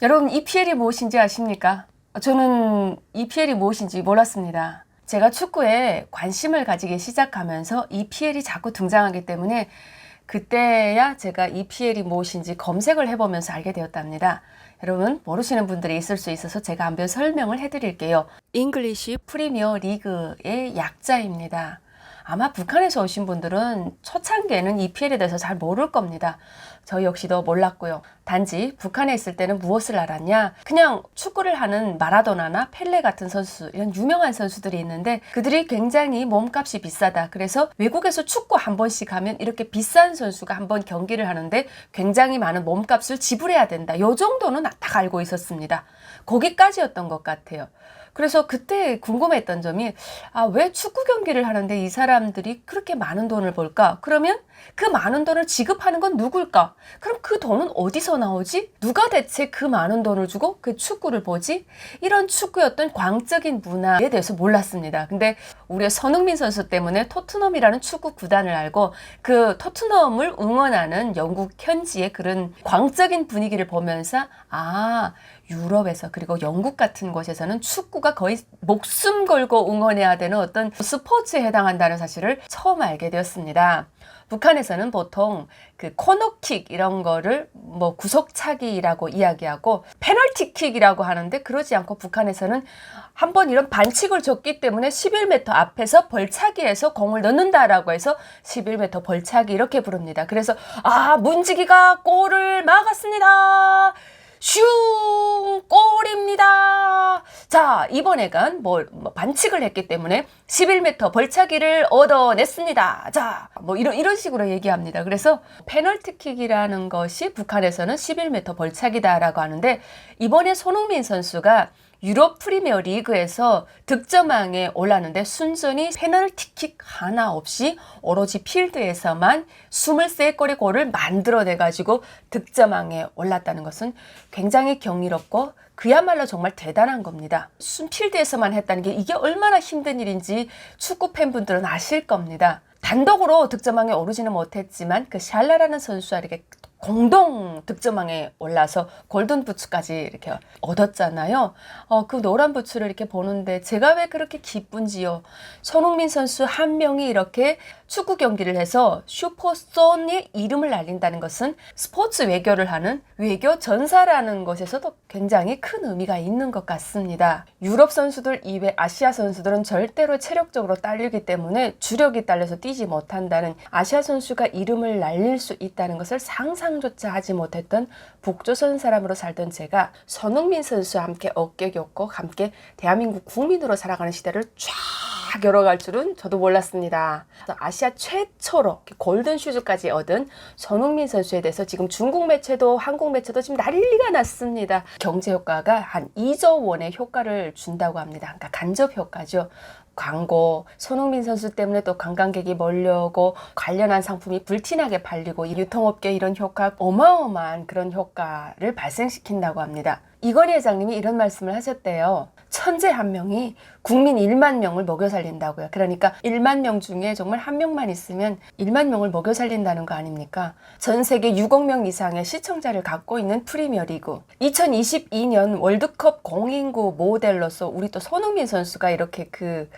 여러분, EPL이 무엇인지 아십니까? 저는 EPL이 무엇인지 몰랐습니다. 제가 축구에 관심을 가지기 시작하면서 EPL이 자꾸 등장하기 때문에 그때야 제가 EPL이 무엇인지 검색을 해보면서 알게 되었답니다. 여러분, 모르시는 분들이 있을 수 있어서 제가 한번 설명을 해드릴게요. 잉글리시 프리미어 리그의 약자입니다. 아마 북한에서 오신 분들은 초창기에는 EPL에 대해서 잘 모를 겁니다. 저 역시도 몰랐고요. 단지 북한에 있을 때는 무엇을 알았냐? 그냥 축구를 하는 마라도나나 펠레 같은 선수, 이런 유명한 선수들이 있는데 그들이 굉장히 몸값이 비싸다. 그래서 외국에서 축구 한 번씩 하면 이렇게 비싼 선수가 한 번 경기를 하는데 굉장히 많은 몸값을 지불해야 된다. 요 정도는 딱 알고 있었습니다. 거기까지였던 것 같아요. 그래서 그때 궁금했던 점이 왜 축구 경기를 하는데 이 사람들이 그렇게 많은 돈을 벌까? 그러면 그 많은 돈을 지급하는 건 누굴까? 그럼 그 돈은 어디서 나오지? 누가 대체 그 많은 돈을 주고 그 축구를 보지? 이런 축구의 어떤 광적인 문화에 대해서 몰랐습니다. 근데 우리의 손흥민 선수 때문에 토트넘이라는 축구 구단을 알고 그 토트넘을 응원하는 영국 현지의 그런 광적인 분위기를 보면서 유럽에서 그리고 영국 같은 곳에서는 축구가 거의 목숨 걸고 응원해야 되는 어떤 스포츠에 해당한다는 사실을 처음 알게 되었습니다. 북한에서는 보통 그 코너킥 이런 거를 뭐 구석차기라고 이야기하고 페널티킥이라고 하는데 그러지 않고 북한에서는 한번 이런 반칙을 줬기 때문에 11m 앞에서 벌차기에서 공을 넣는다라고 해서 11m 벌차기 이렇게 부릅니다. 그래서 문지기가 골을 막았습니다. 슝! 골입니다. 자, 이번에간 반칙을 했기 때문에 11m 벌차기를 얻어냈습니다. 자, 이런 식으로 얘기합니다. 그래서 페널티킥이라는 것이 북한에서는 11m 벌차기다라고 하는데 이번에 손흥민 선수가 유럽 프리미어 리그에서 득점왕에 올랐는데 순전히 페널티킥 하나 없이 오로지 필드에서만 23골의 골을 만들어내가지고 득점왕에 올랐다는 것은 굉장히 경이롭고 그야말로 정말 대단한 겁니다. 필드에서만 했다는 게 이게 얼마나 힘든 일인지 축구 팬분들은 아실 겁니다. 단독으로 득점왕에 오르지는 못했지만 그 샬라라는 선수와 이렇게 공동 득점왕에 올라서 골든 부츠까지 이렇게 얻었잖아요. 그 노란 부츠를 이렇게 보는데 제가 왜 그렇게 기쁜지요. 손흥민 선수 한 명이 이렇게 축구 경기를 해서 슈퍼손의 이름을 알린다는 것은 스포츠 외교를 하는 외교 전사라는 것에서도 굉장히 큰 의미가 있는 것 같습니다. 유럽 선수들 이외 아시아 선수들은 절대로 체력적으로 딸리기 때문에 주력이 딸려서 뛰지 못한다는 아시아 선수가 이름을 날릴 수 있다는 것을 상상조차 하지 못했던 북조선 사람으로 살던 제가 손흥민 선수와 함께 어깨 겹고 함께 대한민국 국민으로 살아가는 시대를 쫙 열어갈 줄은 저도 몰랐습니다. 아시아 최초로 골든 슈즈까지 얻은 손흥민 선수에 대해서 지금 중국 매체도 한국 매체도 지금 난리가 났습니다. 경제 효과가 한 2조 원의 효과를 준다고 합니다. 그러니까 간접 효과죠. 광고, 손흥민 선수 때문에 또 관광객이 몰려오고 관련한 상품이 불티나게 팔리고 유통업계 이런 효과, 어마어마한 그런 효과를 발생시킨다고 합니다. 이건희 회장님이 이런 말씀을 하셨대요. 천재 한 명이 국민 1만 명을 먹여 살린다고요. 그러니까 1만 명 중에 정말 한 명만 있으면 1만 명을 먹여 살린다는 거 아닙니까? 전 세계 6억 명 이상의 시청자를 갖고 있는 프리미어 리그. 2022년 월드컵 공인구 모델로서 우리 또 손흥민 선수가 이렇게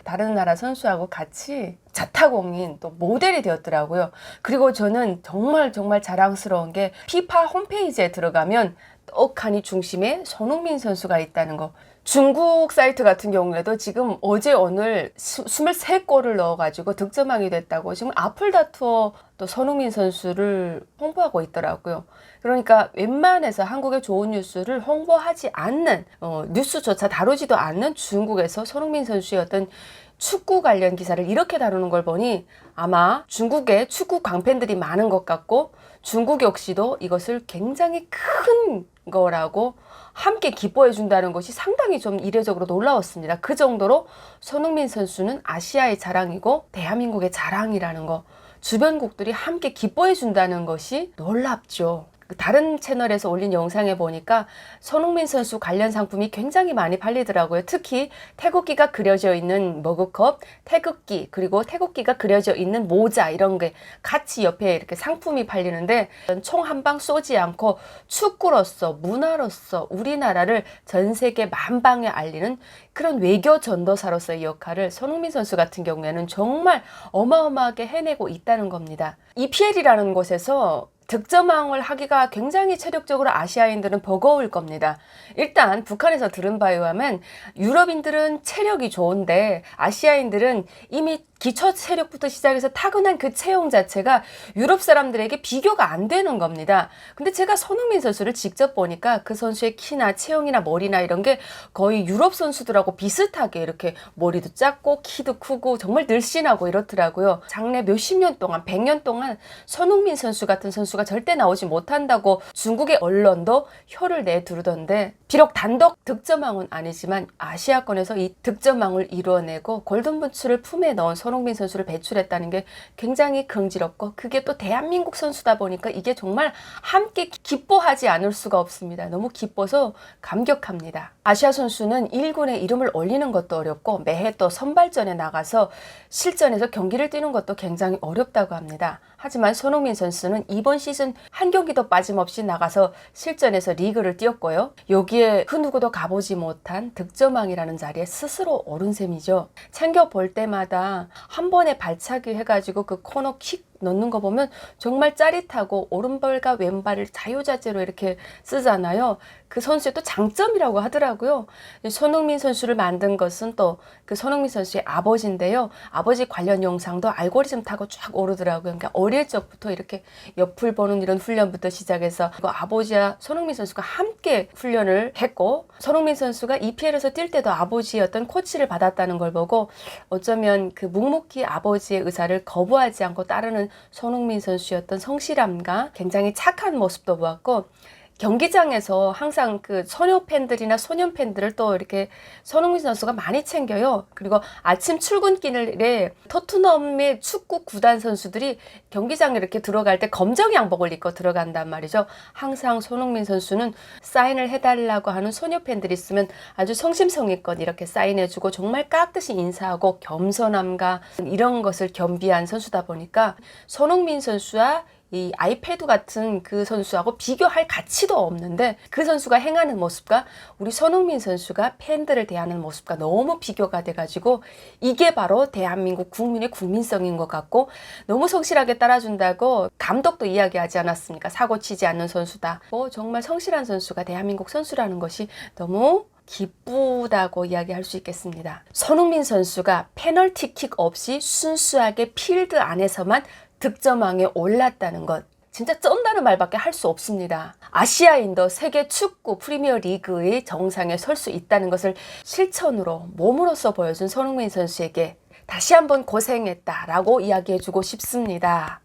다른 나라 선수하고 같이 자타공인 또 모델이 되었더라고요. 그리고 저는 정말 자랑스러운 게 피파 홈페이지에 들어가면 떡하니 중심에 손흥민 선수가 있다는 거. 중국 사이트 같은 경우에도 지금 어제 오늘 23골을 넣어가지고 득점왕이 됐다고 지금 아플다 투어 또 손흥민 선수를 홍보하고 있더라고요. 그러니까 웬만해서 한국의 좋은 뉴스를 홍보하지 않는 뉴스조차 다루지도 않는 중국에서 손흥민 선수의 어떤 축구 관련 기사를 이렇게 다루는 걸 보니 아마 중국에 축구 광팬들이 많은 것 같고 중국 역시도 이것을 굉장히 큰 거라고 함께 기뻐해 준다는 것이 상당히 좀 이례적으로 놀라웠습니다. 그 정도로 손흥민 선수는 아시아의 자랑이고 대한민국의 자랑이라는 거, 주변국들이 함께 기뻐해 준다는 것이 놀랍죠. 다른 채널에서 올린 영상에 보니까 손흥민 선수 관련 상품이 굉장히 많이 팔리더라고요. 특히 태극기가 그려져 있는 머그컵, 태극기, 그리고 태극기가 그려져 있는 모자 이런 게 같이 옆에 이렇게 상품이 팔리는데 총 한 방 쏘지 않고 축구로서 문화로서 우리나라를 전 세계 만방에 알리는 그런 외교 전도사로서의 역할을 손흥민 선수 같은 경우에는 정말 어마어마하게 해내고 있다는 겁니다. EPL이라는 곳에서 득점왕을 하기가 굉장히 체력적으로 아시아인들은 버거울 겁니다. 일단 북한에서 들은 바에 의하면 유럽인들은 체력이 좋은데 아시아인들은 이미 기초 체력부터 시작해서 타고난 그 체형 자체가 유럽 사람들에게 비교가 안 되는 겁니다. 근데 제가 손흥민 선수를 직접 보니까 그 선수의 키나 체형이나 머리나 이런 게 거의 유럽 선수들하고 비슷하게 이렇게 머리도 작고 키도 크고 정말 늘씬하고 이렇더라고요. 장래 몇십 년 동안 100년 동안 손흥민 선수 같은 선수가 절대 나오지 못한다고 중국의 언론도 혀를 내두르던데 비록 단독 득점왕은 아니지만 아시아권에서 이 득점왕을 이루어내고 골든부츠를 품에 넣은 손흥민 선수를 배출했다는 게 굉장히 긍지럽고 그게 또 대한민국 선수다 보니까 이게 정말 함께 기뻐하지 않을 수가 없습니다. 너무 기뻐서 감격합니다. 아시아 선수는 1군에 이름을 올리는 것도 어렵고 매해 또 선발전에 나가서 실전에서 경기를 뛰는 것도 굉장히 어렵다고 합니다. 하지만 손흥민 선수는 이번 시즌 한 경기도 빠짐없이 나가서 실전에서 리그를 뛰었고요. 여기에 그 누구도 가보지 못한 득점왕이라는 자리에 스스로 오른 셈이죠. 챙겨볼 때마다 한 번에 발차기 해가지고 그 코너킥 넣는 거 보면 정말 짜릿하고 오른발과 왼발을 자유자재로 이렇게 쓰잖아요. 그 선수의 또 장점이라고 하더라고요. 손흥민 선수를 만든 것은 또 그 손흥민 선수의 아버지인데요. 아버지 관련 영상도 알고리즘 타고 쫙 오르더라고요. 그러니까 어릴 적부터 이렇게 옆을 보는 이런 훈련부터 시작해서 그 아버지와 손흥민 선수가 함께 훈련을 했고 손흥민 선수가 EPL에서 뛸 때도 아버지의 어떤 코치를 받았다는 걸 보고 어쩌면 그 묵묵히 아버지의 의사를 거부하지 않고 따르는 손흥민 선수였던 성실함과 굉장히 착한 모습도 보았고 경기장에서 항상 그 소녀 팬들이나 소년 팬들을 또 이렇게 손흥민 선수가 많이 챙겨요. 그리고 아침 출근길에 토트넘의 축구 구단 선수들이 경기장에 이렇게 들어갈 때 검정 양복을 입고 들어간단 말이죠. 항상 손흥민 선수는 사인을 해달라고 하는 소녀 팬들이 있으면 아주 성심성의껏 이렇게 사인해주고 정말 깍듯이 인사하고 겸손함과 이런 것을 겸비한 선수다 보니까 손흥민 선수와 이 아이패드 같은 그 선수하고 비교할 가치도 없는데 그 선수가 행하는 모습과 우리 손흥민 선수가 팬들을 대하는 모습과 너무 비교가 돼가지고 이게 바로 대한민국 국민의 국민성인 것 같고 너무 성실하게 따라준다고 감독도 이야기하지 않았습니까? 사고 치지 않는 선수다. 정말 성실한 선수가 대한민국 선수라는 것이 너무 기쁘다고 이야기할 수 있겠습니다. 손흥민 선수가 페널티킥 없이 순수하게 필드 안에서만 득점왕에 올랐다는 것 진짜 쩐다는 말밖에 할 수 없습니다. 아시아인도 세계 축구 프리미어 리그의 정상에 설 수 있다는 것을 실천으로 몸으로써 보여준 손흥민 선수에게 다시 한번 고생했다라고 이야기해주고 싶습니다.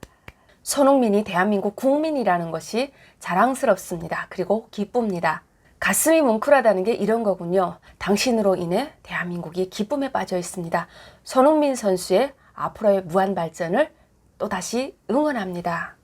손흥민이 대한민국 국민이라는 것이 자랑스럽습니다. 그리고 기쁩니다. 가슴이 뭉클하다는 게 이런 거군요. 당신으로 인해 대한민국이 기쁨에 빠져 있습니다. 손흥민 선수의 앞으로의 무한 발전을 또다시 응원합니다.